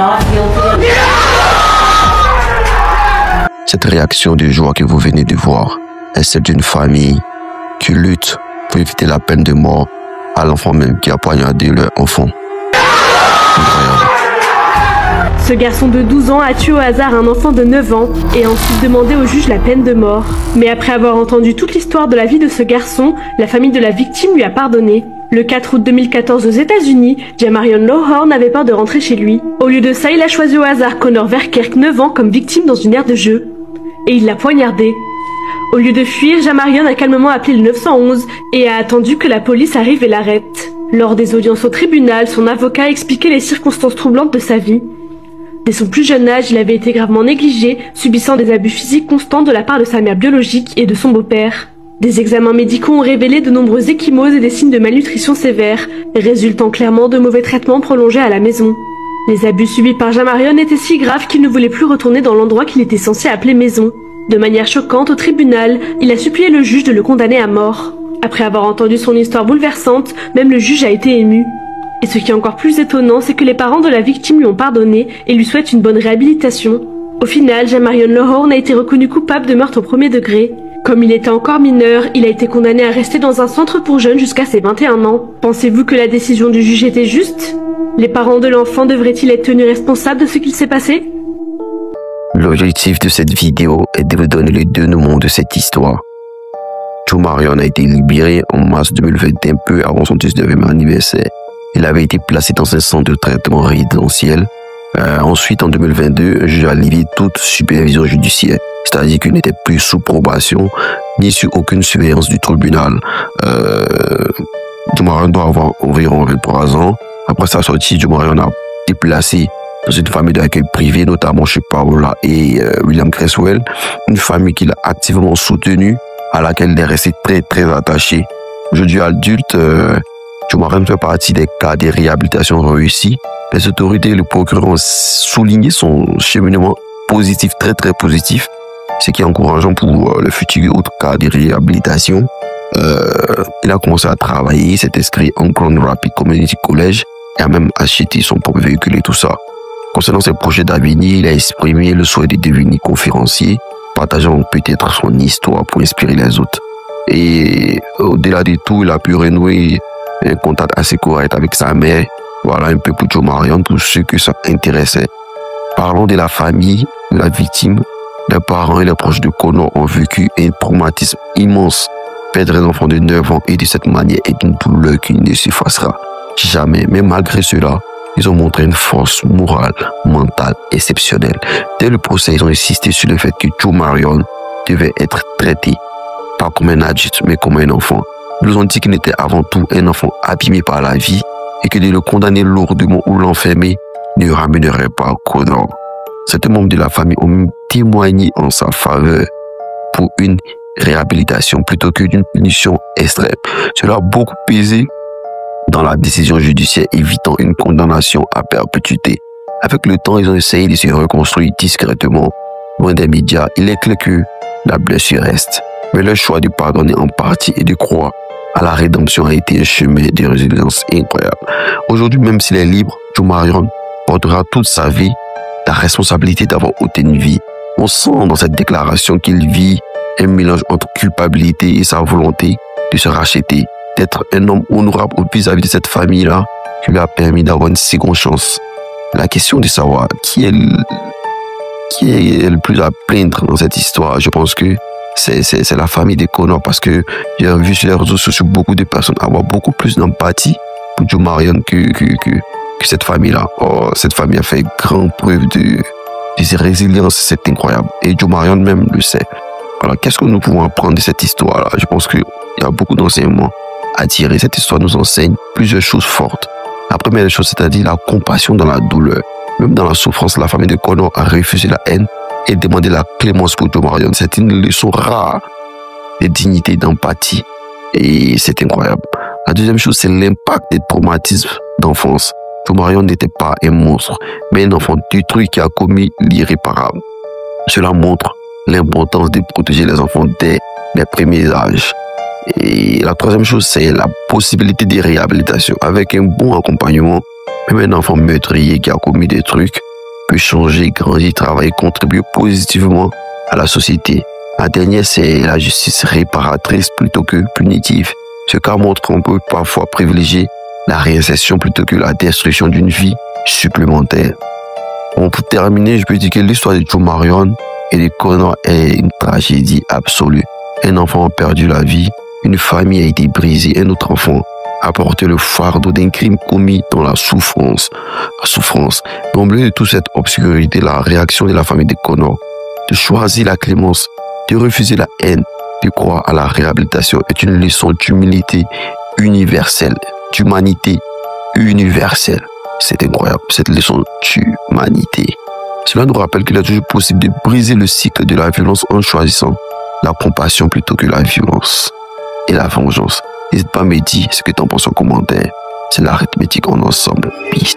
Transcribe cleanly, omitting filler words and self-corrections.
not guilty. Cette réaction de joie que vous venez de voir est celle d'une famille qui lutte pour éviter la peine de mort à l'enfant même qui a poignardé leur enfant. Incroyable. Ce garçon de 12 ans a tué au hasard un enfant de 9 ans et a ensuite demandé au juge la peine de mort. Mais après avoir entendu toute l'histoire de la vie de ce garçon, la famille de la victime lui a pardonné. Le 4 août 2014 aux États-Unis, Jamarion Lowhorn avait peur de rentrer chez lui. Au lieu de ça, il a choisi au hasard Connor Verkerk, 9 ans, comme victime dans une aire de jeu. Et il l'a poignardé. Au lieu de fuir, Jamarion a calmement appelé le 911 et a attendu que la police arrive et l'arrête. Lors des audiences au tribunal, son avocat a expliqué les circonstances troublantes de sa vie. Dès son plus jeune âge, il avait été gravement négligé, subissant des abus physiques constants de la part de sa mère biologique et de son beau-père. Des examens médicaux ont révélé de nombreuses ecchymoses et des signes de malnutrition sévères, résultant clairement de mauvais traitements prolongés à la maison. Les abus subis par Jamarion étaient si graves qu'il ne voulait plus retourner dans l'endroit qu'il était censé appeler maison. De manière choquante, au tribunal, il a supplié le juge de le condamner à mort. Après avoir entendu son histoire bouleversante, même le juge a été ému. Et ce qui est encore plus étonnant, c'est que les parents de la victime lui ont pardonné et lui souhaitent une bonne réhabilitation. Au final, Jamarion Lowhorn a été reconnu coupable de meurtre au premier degré. Comme il était encore mineur, il a été condamné à rester dans un centre pour jeunes jusqu'à ses 21 ans. Pensez-vous que la décision du juge était juste? Les parents de l'enfant devraient-ils être tenus responsables de ce qu'il s'est passé? L'objectif de cette vidéo est de vous donner le dénouement de cette histoire. Jamarion a été libéré en mars 2021, peu avant son 19e anniversaire. Il avait été placé dans un centre de traitement résidentiel. Ensuite, en 2022, un juge a levé toute supervision judiciaire, c'est-à-dire qu'il n'était plus sous probation ni sous aucune surveillance du tribunal. Jamarion doit avoir environ 23 ans. Après sa sortie, Jamarion a été placé dans une famille d'accueil privé, notamment chez Paola et William Creswell, une famille qu'il a activement soutenue, à laquelle il est resté très attaché. Aujourd'hui adulte, Jamarion fait partie des cas de réhabilitation réussis. Les autorités et le procureur ont souligné son cheminement positif, très positif, ce qui est encourageant pour le futur autre cas de réhabilitation. Il a commencé à travailler, s'est inscrit en Grand Rapids Community College et a même acheté son propre véhicule et tout ça. Concernant ses projets d'avenir, il a exprimé le souhait de devenir conférencier, partageant peut-être son histoire pour inspirer les autres. Et au-delà de tout, il a pu renouer un contact assez correct avec sa mère. Voilà un peu pour Jamarion, pour ceux que ça intéressait. Parlons de la famille de la victime. Les parents et les proches de Connor ont vécu un traumatisme immense. Perdre un enfant de 9 ans et de cette manière est une douleur qui ne s'effacera jamais. Mais malgré cela, ils ont montré une force morale, mentale exceptionnelle. Dès le procès, ils ont insisté sur le fait que Jamarion devait être traité, pas comme un adulte, mais comme un enfant. Ils nous ont dit qu'il était avant tout un enfant abîmé par la vie et que de le condamner lourdement ou l'enfermer ne ramènerait pas Connor. Certains membres de la famille ont même témoigné en sa faveur pour une réhabilitation plutôt que d'une punition extrême. Cela a beaucoup pesé dans la décision judiciaire, évitant une condamnation à perpétuité. Avec le temps, ils ont essayé de se reconstruire discrètement. Loin des médias, il est clair que la blessure reste. Mais le choix de pardonner en partie et de croire à la rédemption a été un chemin de résilience incroyable. Aujourd'hui, même s'il est libre, Jamarion portera toute sa vie la responsabilité d'avoir ôté une vie. On sent dans cette déclaration qu'il vit un mélange entre culpabilité et sa volonté de se racheter, d'être un homme honorable vis-à-vis de cette famille-là qui lui a permis d'avoir une seconde chance. La question de savoir qui est le plus à plaindre dans cette histoire, je pense que c'est la famille de Connor, parce que j'ai vu sur les réseaux sociaux beaucoup de personnes avoir beaucoup plus d'empathie pour Jamarion que cette famille-là. Oh, cette famille a fait grande preuve de résilience, c'est incroyable. Et Jamarion même le sait. Alors, qu'est-ce que nous pouvons apprendre de cette histoire-là? Je pense qu'il y a beaucoup d'enseignements à tirer. Cette histoire nous enseigne plusieurs choses fortes. La première chose, c'est-à-dire la compassion dans la douleur. Même dans la souffrance, la famille de Connor a refusé la haine et demandé la clémence pour Jamarion. C'est une leçon rare de dignité et d'empathie. Et c'est incroyable. La deuxième chose, c'est l'impact des traumatismes d'enfance. Jamarion n'était pas un monstre, mais un enfant détruit qui a commis l'irréparable. Cela montre l'importance de protéger les enfants dès les premiers âges. Et la troisième chose, c'est la possibilité de réhabilitation. Avec un bon accompagnement, même un enfant meurtrier qui a commis des trucs peut changer, grandir, travailler, contribuer positivement à la société. La dernière, c'est la justice réparatrice plutôt que punitive. Ce cas montre qu'on peut parfois privilégier la réinsertion plutôt que la destruction d'une vie supplémentaire. Bon, pour terminer, je peux dire que l'histoire de Joe Marion et de Connor est une tragédie absolue. Un enfant a perdu la vie, une famille a été brisée, un autre enfant a porté le fardeau d'un crime commis dans la souffrance. Mais au milieu de toute cette obscurité, la réaction de la famille de Connor, de choisir la clémence, de refuser la haine, de croire à la réhabilitation est une leçon d'humilité universelle, d'humanité universelle. C'est incroyable, cette leçon d'humanité. Cela nous rappelle qu'il est toujours possible de briser le cycle de la violence en choisissant la compassion plutôt que la violence et la vengeance. N'hésite pas à me dire ce que tu en penses en commentaire. C'est l'arithmétique en ensemble. Peace.